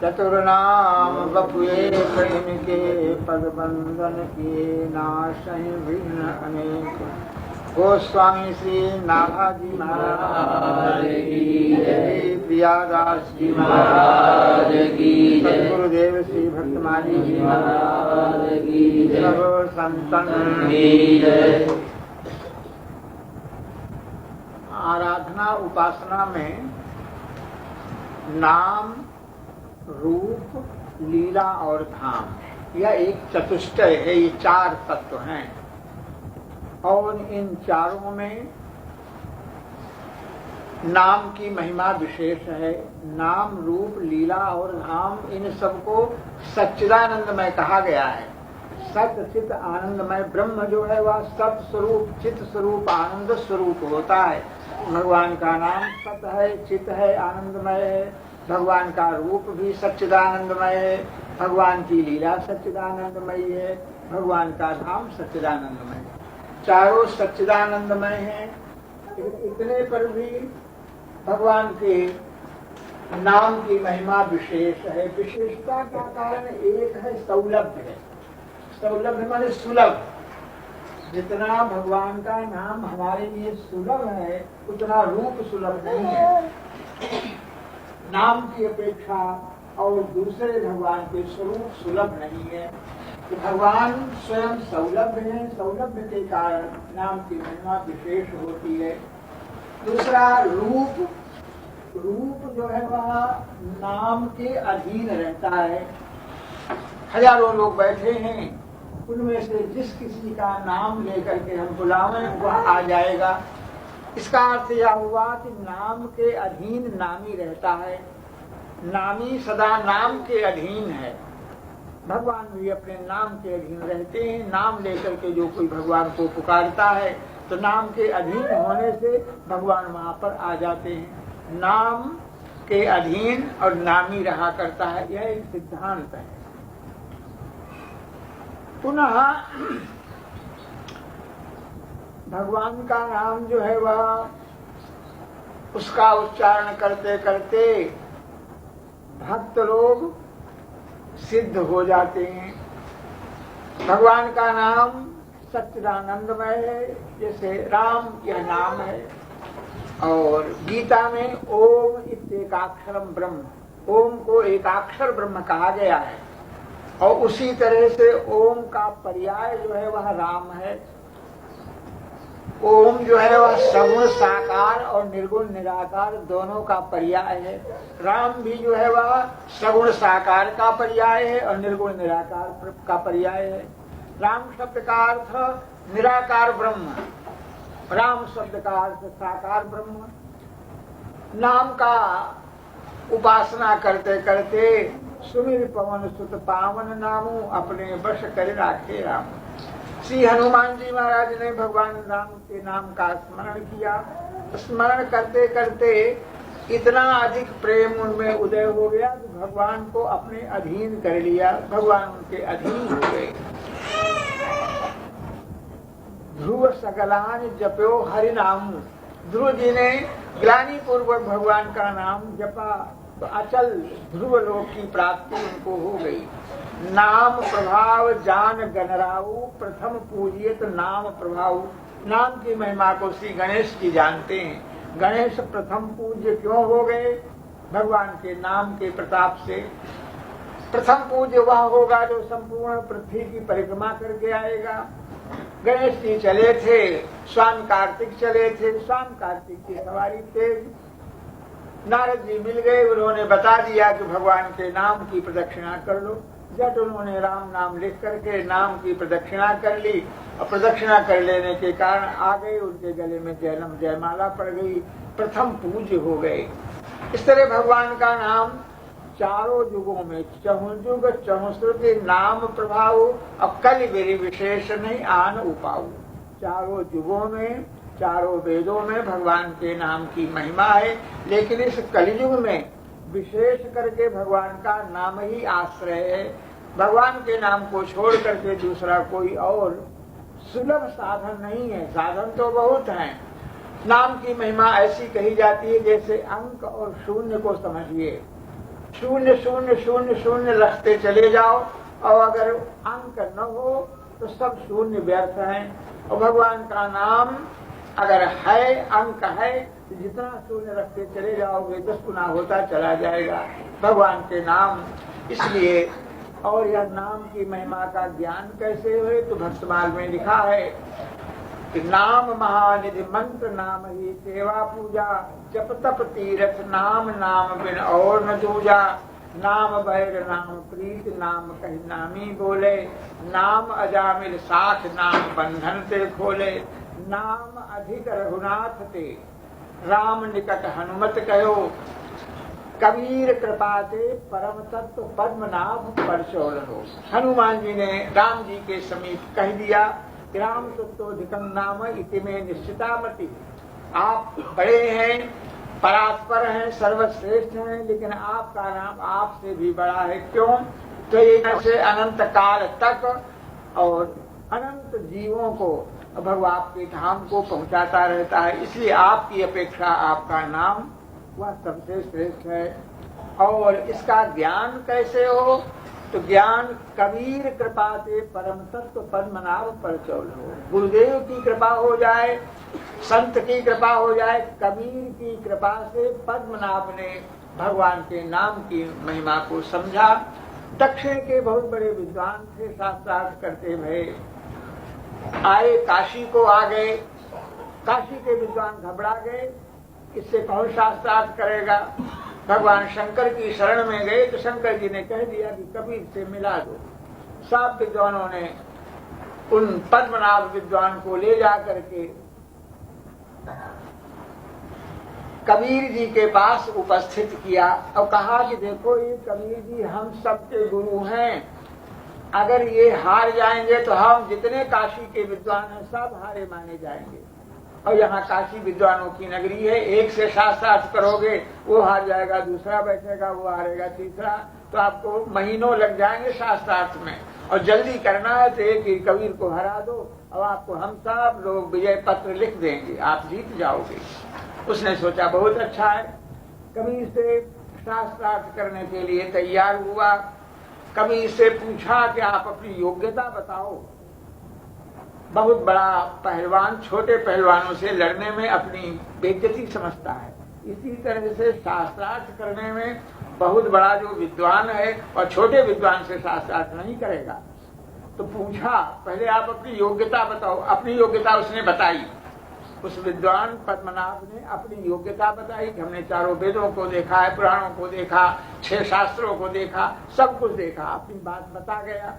चतुर्नाम बपुए प्रेम के पद बंधन के नाशय विघ्न अनेक। गोस्वामी श्री नाभाजी महाराज की जय, प्रियादास जी महाराज की जय, सद्गुरुदेव श्री भक्तमाली जी महाराज की जय, सब संतन की जय। आराधना उपासना में नाम, रूप, लीला और धाम, यह एक चतुष्टय है। ये चार तत्व हैं और इन चारों में नाम की महिमा विशेष है। नाम, रूप, लीला और धाम, इन सबको सच्चिदानंदमय कहा गया है। सत चित आनंदमय ब्रह्म जो है वह सत स्वरूप, चित स्वरूप, आनंद स्वरूप होता है। भगवान का नाम सत है, चित है, आनंदमय है। भगवान का रूप भी सच्चिदानंदमय है। भगवान की लीला सच्चिदानंदमयी है। भगवान का धाम सच्चिदानंदमय है। चारों सच्चिदानंदमय हैं। इतने पर भी भगवान के नाम की महिमा विशेष है। विशेषता का कारण एक है, सौलभ्य है। सौलभ्य माने सुलभ। जितना भगवान का नाम हमारे लिए सुलभ है उतना रूप सुलभ नहीं है। नाम की अपेक्षा और दूसरे भगवान के स्वरूप सुलभ नहीं है। तो भगवान स्वयं सौलभ्य है। सौलभ्य के कारण नाम की महिमा विशेष होती है। दूसरा रूप। रूप जो है वह नाम के अधीन रहता है। हजारों लोग बैठे हैं, उनमें से जिस किसी का नाम लेकर के हम बुलावें वह आ जाएगा। इसका अर्थ यह हुआ कि नाम के अधीन नामी रहता है। नामी सदा नाम के अधीन है। भगवान भी अपने नाम के अधीन रहते हैं। नाम लेकर के जो कोई भगवान को पुकारता है तो नाम के अधीन होने से भगवान वहां पर आ जाते हैं। नाम के अधीन और नामी रहा करता है, यह एक सिद्धांत है। पुनः भगवान का नाम जो है वह उसका उच्चारण करते करते भक्त लोग सिद्ध हो जाते हैं। भगवान का नाम सच्चिदानंदमय है। जैसे राम यह नाम है और गीता में ओम इत्येकाक्षरम ब्रह्म, ओम को एकाक्षर ब्रह्म कहा गया है। और उसी तरह से ओम का पर्याय जो है वह राम है। ओम जो है वह सगुण साकार और निर्गुण निराकार दोनों का पर्याय है। राम भी जो है वह सगुण साकार का पर्याय है और निर्गुण निराकार का पर्याय है। राम शब्द का अर्थ निराकार ब्रह्म, राम शब्द का अर्थ साकार ब्रह्म। नाम का उपासना करते करते सुमिर पवन सुत पावन नामू, अपने वश कर राखे राम। श्री हनुमान जी महाराज ने भगवान राम के नाम का स्मरण किया। स्मरण करते करते इतना अधिक प्रेम उनमें उदय हो गया कि भगवान को अपने अधीन कर लिया। भगवान उनके अधीन हो गए। ध्रुव सकलान जप्यो हरि नाम। ध्रुव जी ने ग्लानि पूर्वक भगवान का नाम जपा तो अचल ध्रुव लोक की प्राप्ति उनको हो गई। नाम प्रभाव जान गणराऊ, प्रथम पूजित नाम प्रभाव। नाम की महिमा को श्री गणेश जी जानते हैं। गणेश प्रथम पूज्य क्यों हो गए? भगवान के नाम के प्रताप से। प्रथम पूज्य वह होगा जो संपूर्ण पृथ्वी की परिक्रमा करके आएगा। गणेश जी चले थे, स्वामी कार्तिक चले थे, स्वामी कार्तिक की सवारी तेज। नारद जी मिल गए, उन्होंने बता दिया कि भगवान के नाम की प्रदक्षिणा कर लो। जट उन्होंने राम नाम लिख करके नाम की प्रदक्षिणा कर ली और प्रदक्षिणा कर लेने के कारण आ गए। उनके गले में जयनम जयमाला पड़ गई, प्रथम पूज्य हो गए। इस तरह भगवान का नाम चारों युगों में चहुजुग चहुश्रुति नाम प्रभाव और कल बेरी विशेष नहीं आन उपाऊ। चारों युगों में, चारों वेदों में भगवान के नाम की महिमा है। लेकिन इस कलयुग में विशेष करके भगवान का नाम ही आश्रय है। भगवान के नाम को छोड़ करके दूसरा कोई और सुलभ साधन नहीं है। साधन तो बहुत हैं। नाम की महिमा ऐसी कही जाती है जैसे अंक और शून्य को समझिए। शून्य शून्य शून्य शून्य रखते चले जाओ, और अगर अंक न हो तो सब शून्य व्यर्थ हैं। और भगवान का नाम अगर है, अंक है, तो जितना शून्य रखते चले जाओगे 10 गुना होता चला जाएगा भगवान के नाम। इसलिए और यह नाम की महिमा का ज्ञान कैसे हुए, तो भक्तमाल में लिखा है कि नाम महानिधि मंत्र नाम ही सेवा पूजा, जप तप तीरथ नाम नाम बिन और न दूजा। नाम बैर नाम प्रीत नाम कही नामी बोले, नाम अजामिल साथ नाम बंधन ते खोले। नाम अधिक रघुनाथ ते राम निकट हनुमत कहो, कबीर कृपा ते परम तत्व पद्मनाभ परचौल हो। हनुमान जी ने राम जी के समीप कह दिया, राम तत्वोधिकम नाम इति में निश्चितामति। आप बड़े हैं, परात्पर हैं, सर्वश्रेष्ठ हैं, लेकिन आपका नाम आपसे भी बड़ा है। क्यों? तो ये से अनंत काल तक और अनंत जीवों को भगवान आपके धाम को पहुंचाता रहता है। इसलिए आपकी अपेक्षा आपका नाम वह सबसे श्रेष्ठ है। और इसका ज्ञान कैसे हो, तो ज्ञान कबीर कृपा से परम तत्व पद्मनाभ परचौल हो। गुरुदेव की कृपा हो जाए, संत की कृपा हो जाए, कबीर की कृपा से पद्मनाभ ने भगवान के नाम की महिमा को समझा। दक्षिण के बहुत बड़े विद्वान थे, शास्त्रार्थ करते भये आए, काशी को आ गए। काशी के विद्वान घबरा गए, इससे कौन शास्त्रार्थ करेगा। भगवान शंकर की शरण में गए तो शंकर जी ने कह दिया कि कबीर से मिला दो। सब विद्वानों ने उन पद्मनाभ विद्वान को ले जा करके कबीर जी के पास उपस्थित किया और कहा कि देखो ये कबीर जी हम सबके गुरु हैं, अगर ये हार जाएंगे तो हम जितने काशी के विद्वान हैं सब हारे माने जाएंगे। और यहाँ काशी विद्वानों की नगरी है, एक से शास्त्रार्थ करोगे वो हार जाएगा, दूसरा बैठेगा वो हारेगा, तीसरा, तो आपको महीनों लग जाएंगे शास्त्रार्थ में। और जल्दी करना है तो एक ही कबीर को हरा दो और आपको हम सब लोग विजय पत्र लिख देंगे, आप जीत जाओगे। उसने सोचा बहुत अच्छा है, कबीर से शास्त्रार्थ करने के लिए तैयार हुआ। कबीर से पूछा कि आप अपनी योग्यता बताओ। बहुत बड़ा पहलवान छोटे पहलवानों से लड़ने में अपनी बेइज्जती समझता है, इसी तरह से शास्त्रार्थ करने में बहुत बड़ा जो विद्वान है और छोटे विद्वान से शास्त्रार्थ नहीं करेगा। तो पूछा पहले आप अपनी योग्यता बताओ। अपनी योग्यता उसने बताई। उस विद्वान पद्मनाभ ने अपनी योग्यता बताई कि हमने चारों वेदों को देखा है, पुराणों को देखा, 6 शास्त्रों को देखा, सब कुछ देखा। अपनी बात बता गया,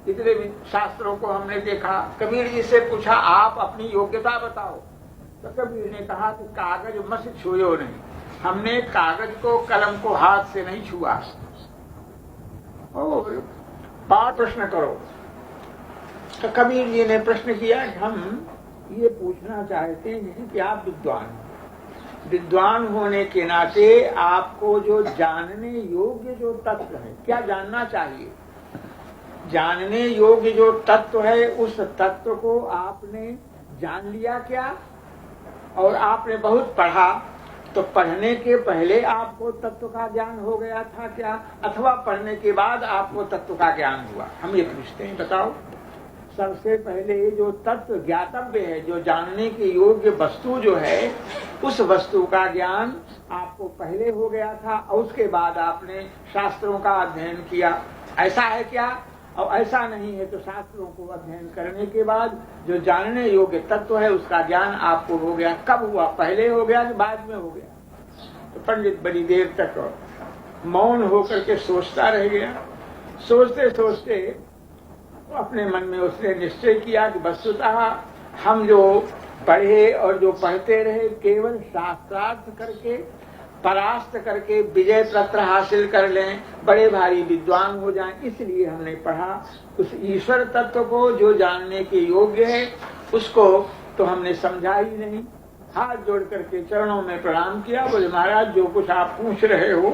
इतने शास्त्रों को हमने देखा। कबीर जी से पूछा आप अपनी योग्यता बताओ। तो कबीर ने कहा कि कागज मत छुओ नहीं, हमने कागज को कलम को हाथ से नहीं छुआ। और बात प्रश्न करो। तो कबीर जी ने प्रश्न किया कि हम ये पूछना चाहते हैं कि आप विद्वान होने के नाते आपको जो जानने योग्य जो तत्व है, क्या जानना चाहिए? जानने योग्य जो तत्व है उस तत्व को आपने जान लिया क्या? और आपने बहुत पढ़ा, तो पढ़ने के पहले आपको तत्व का ज्ञान हो गया था क्या, अथवा पढ़ने के बाद आपको तत्व का ज्ञान हुआ? हम ये पूछते हैं, बताओ। सबसे पहले जो तत्व ज्ञातव्य है, जो जानने के योग्य वस्तु जो है, उस वस्तु का ज्ञान आपको पहले हो गया था और उसके बाद आपने शास्त्रों का अध्ययन किया। ऐसा है क्या? और ऐसा नहीं है तो शास्त्रों को अध्ययन करने के बाद जो जानने योग्य तत्व है उसका ज्ञान आपको हो गया। कब हुआ? पहले हो गया कि बाद में हो गया? तो पंडित बड़ी देर तक मौन होकर के सोचता रह गया। सोचते सोचते अपने मन में उसने निश्चय किया कि वस्तुतः हम जो पढ़े और जो पढ़ते रहे केवल शास्त्रार्थ करके परास्त करके विजय पत्र हासिल कर लें, बड़े भारी विद्वान हो जाएं, इसलिए हमने पढ़ा। उस ईश्वर तत्व को जो जानने के योग्य है उसको तो हमने समझा ही नहीं। हाथ जोड़ करके चरणों में प्रणाम किया, बोले महाराज जो कुछ आप पूछ रहे हो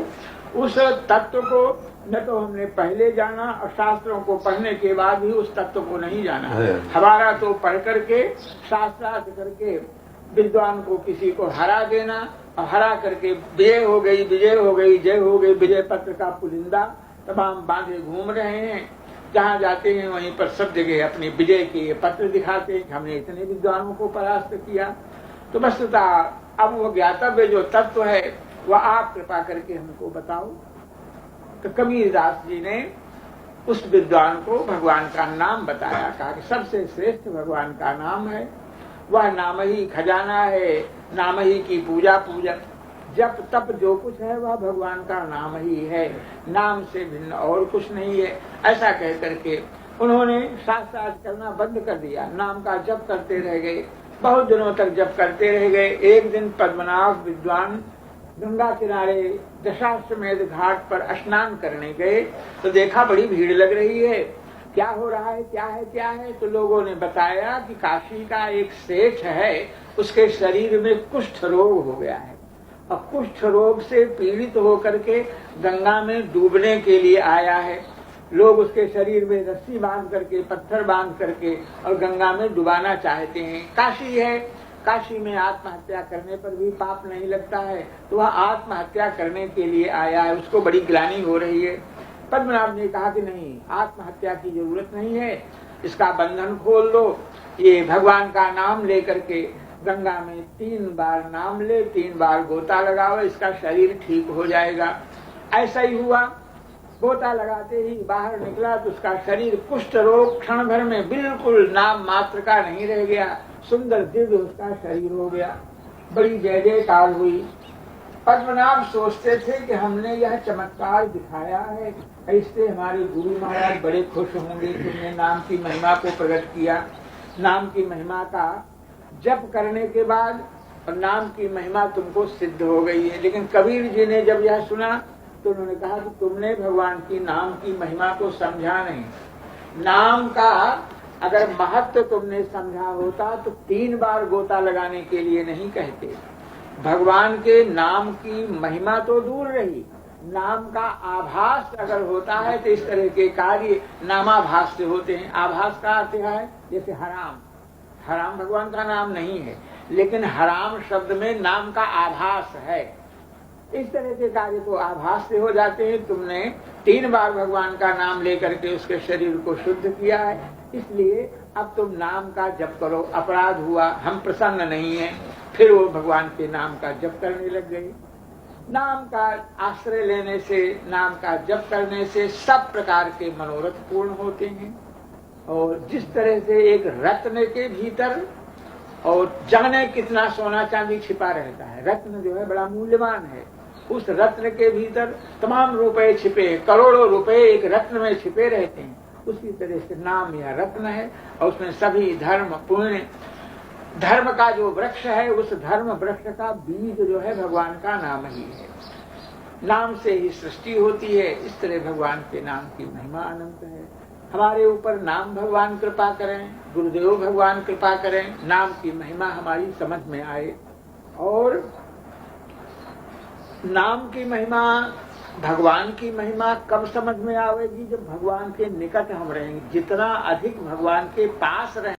उस तत्व को न तो हमने पहले जाना और शास्त्रों को पढ़ने के बाद भी उस तत्व को नहीं जाना। हमारा तो पढ़ करके शास्त्रार्थ करके विद्वान को किसी को हरा देना और हरा करके विजय हो गई, विजय हो गई, जय हो गई, विजय पत्र का पुलिंदा तमाम बांधे घूम रहे हैं। जहाँ जाते हैं वहीं पर सब जगह अपने विजय के पत्र दिखाते हैं कि हमने इतने विद्वानों को परास्त किया। तो वस्तुतः अब वो ज्ञातव्य जो तत्व है वह आप कृपा करके हमको बताओ। तो कबीरदास जी ने उस विद्वान को भगवान का नाम बताया, कहा कि सबसे श्रेष्ठ भगवान का नाम है, वह नाम ही खजाना है, नाम ही की पूजा पूजा जप तप जो कुछ है वह भगवान का नाम ही है, नाम से भिन्न और कुछ नहीं है। ऐसा कह करके उन्होंने शास्त्रार्थ करना बंद कर दिया, नाम का जप करते रह गए, बहुत दिनों तक जप करते रह गए। एक दिन पद्मनाभ विद्वान गंगा किनारे दशाश्वमेध घाट पर स्नान करने गए तो देखा बड़ी भीड़ लग रही है, क्या हो रहा है, क्या है, क्या है। तो लोगों ने बताया कि काशी का एक सेठ है, उसके शरीर में कुष्ठ रोग हो गया है और कुष्ठ रोग से पीड़ित होकर के गंगा में डूबने के लिए आया है। लोग उसके शरीर में रस्सी बांध करके, पत्थर बांध करके और गंगा में डुबाना चाहते हैं। काशी है, काशी में आत्महत्या करने पर भी पाप नहीं लगता है, तो वह आत्महत्या करने के लिए आया है, उसको बड़ी ग्लानि हो रही है। पद्मनाभ ने कहा कि नहीं, आत्महत्या की जरूरत नहीं है, इसका बंधन खोल दो, ये भगवान का नाम लेकर के गंगा में 3 बार नाम ले, 3 बार गोता लगाओ, इसका शरीर ठीक हो जाएगा। ऐसा ही हुआ, गोता लगाते ही बाहर निकला तो उसका शरीर कुष्ठ रोग क्षण भर में बिल्कुल नाम मात्र का नहीं रह गया, सुंदर दिव्य उसका शरीर हो गया। बड़ी जय जयकार हुई। पद्मनाभ सोचते थे कि हमने यह चमत्कार दिखाया है, इससे हमारे गुरु महाराज बड़े खुश होंगे, तुमने नाम की महिमा को प्रकट किया। नाम की महिमा का जप करने के बाद और नाम की महिमा तुमको सिद्ध हो गई है। लेकिन कबीर जी ने जब यह सुना तो उन्होंने कहा कि तुमने भगवान की नाम की महिमा को समझा नहीं। नाम का अगर महत्व तुमने समझा होता तो 3 बार गोता लगाने के लिए नहीं कहते। भगवान के नाम की महिमा तो दूर रही, नाम का आभास अगर होता है तो इस तरह के कार्य नामाभास से होते हैं। आभास का अर्थ है जैसे हराम, हराम भगवान का नाम नहीं है, लेकिन हराम शब्द में नाम का आभास है। इस तरह के कार्य तो आभास से हो जाते हैं। तुमने 3 बार भगवान का नाम लेकर के उसके शरीर को शुद्ध किया है, इसलिए अब तुम नाम का जप करो। अपराध हुआ, हम प्रसन्न नहीं हैं। फिर वो भगवान के नाम का जप करने लग गए। नाम का आश्रय लेने से, नाम का जप करने से सब प्रकार के मनोरथ पूर्ण होते हैं। और जिस तरह से एक रत्न के भीतर, और जाने कितना सोना चांदी छिपा रहता है, रत्न जो है बड़ा मूल्यवान है, उस रत्न के भीतर तमाम रुपए छिपे, करोड़ों रुपए एक रत्न में छिपे रहते हैं। उसी तरह से नाम यह रत्न है और उसमें सभी धर्म पुण्य, धर्म का जो वृक्ष है उस धर्म वृक्ष का बीज जो है भगवान का नाम ही है। नाम से ही सृष्टि होती है। इस तरह भगवान के नाम की महिमा अनंत है। हमारे ऊपर नाम भगवान कृपा करें, गुरुदेव भगवान कृपा करें, नाम की महिमा हमारी समझ में आए। और नाम की महिमा, भगवान की महिमा कब समझ में आवेगी? जब भगवान के निकट हम रहेंगे। जितना अधिक भगवान के पास रहें